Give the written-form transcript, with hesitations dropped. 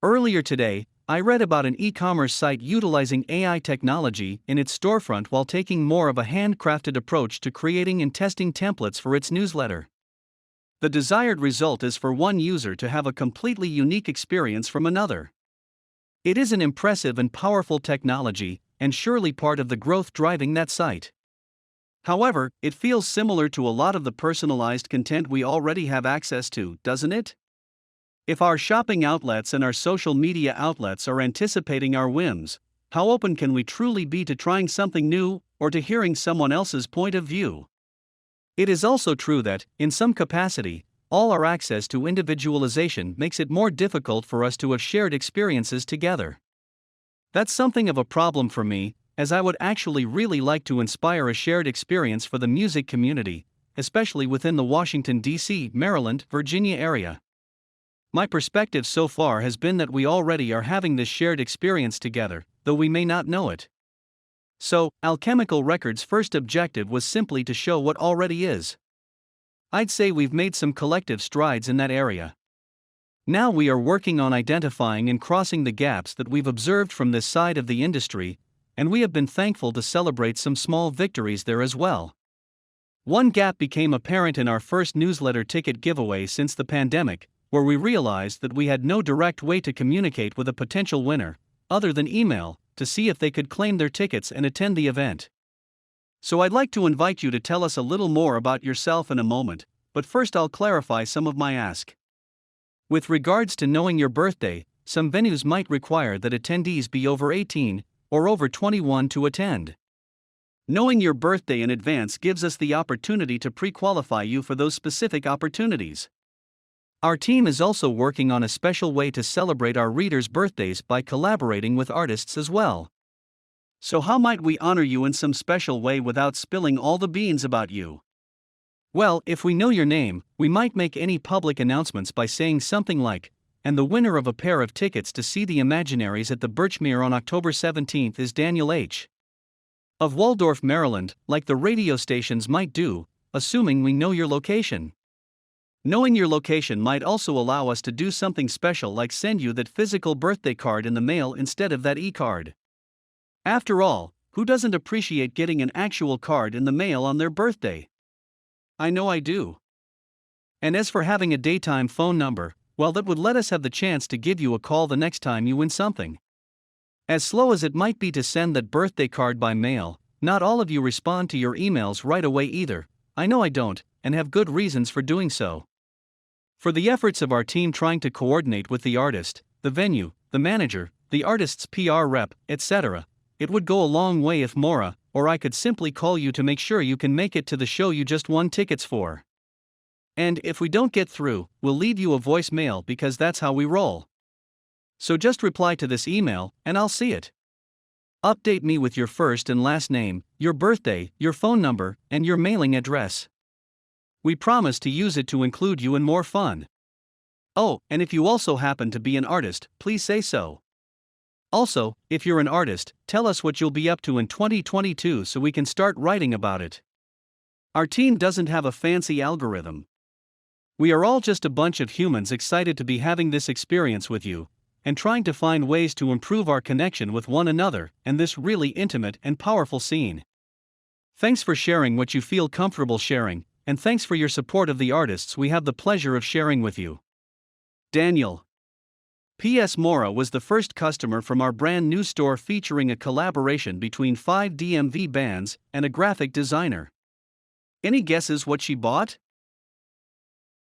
Earlier today, I read about an e-commerce site utilizing AI technology in its storefront while taking more of a handcrafted approach to creating and testing templates for its newsletter. The desired result is for one user to have a completely unique experience from another. It is an impressive and powerful technology, and surely part of the growth driving that site. However, it feels similar to a lot of the personalized content we already have access to, doesn't it? If our shopping outlets and our social media outlets are anticipating our whims, how open can we truly be to trying something new, or to hearing someone else's point of view? It is also true that, in some capacity, all our access to individualization makes it more difficult for us to have shared experiences together. That's something of a problem for me, as I would actually really like to inspire a shared experience for the music community, especially within the Washington, D.C., Maryland, Virginia area. My perspective so far has been that we already are having this shared experience together, though we may not know it. So, Alchemical Records' first objective was simply to show what already is. I'd say we've made some collective strides in that area. Now we are working on identifying and crossing the gaps that we've observed from this side of the industry, and we have been thankful to celebrate some small victories there as well. One gap became apparent in our first newsletter ticket giveaway since the pandemic, where we realized that we had no direct way to communicate with a potential winner, other than email, to see if they could claim their tickets and attend the event. So I'd like to invite you to tell us a little more about yourself in a moment, but first I'll clarify some of my ask. With regards to knowing your birthday, some venues might require that attendees be over 18 or over 21 to attend. Knowing your birthday in advance gives us the opportunity to pre-qualify you for those specific opportunities. Our team is also working on a special way to celebrate our readers' birthdays by collaborating with artists as well. So how might we honor you in some special way without spilling all the beans about you? Well, if we know your name, we might make any public announcements by saying something like, "And the winner of a pair of tickets to see the Imaginaries at the Birchmere on October 17th is Daniel H. of Waldorf, Maryland," like the radio stations might do, assuming we know your location. Knowing your location might also allow us to do something special like send you that physical birthday card in the mail instead of that e-card. After all, who doesn't appreciate getting an actual card in the mail on their birthday? I know I do. And as for having a daytime phone number, well, that would let us have the chance to give you a call the next time you win something. As slow as it might be to send that birthday card by mail, not all of you respond to your emails right away either. I know I don't, and have good reasons for doing so. For the efforts of our team trying to coordinate with the artist, the venue, the manager, the artist's PR rep, etc., it would go a long way if Maura or I could simply call you to make sure you can make it to the show you just won tickets for. And if we don't get through, we'll leave you a voicemail because that's how we roll. So just reply to this email, and I'll see it. Update me with your first and last name, your birthday, your phone number, and your mailing address. We promise to use it to include you in more fun. Oh, and if you also happen to be an artist, please say so. Also, if you're an artist, tell us what you'll be up to in 2022 so we can start writing about it. Our team doesn't have a fancy algorithm. We are all just a bunch of humans excited to be having this experience with you, and trying to find ways to improve our connection with one another and this really intimate and powerful scene. Thanks for sharing what you feel comfortable sharing, and thanks for your support of the artists we have the pleasure of sharing with you. Daniel. P.S. Maura was the first customer from our brand new store featuring a collaboration between 5 DMV bands and a graphic designer. Any guesses what she bought?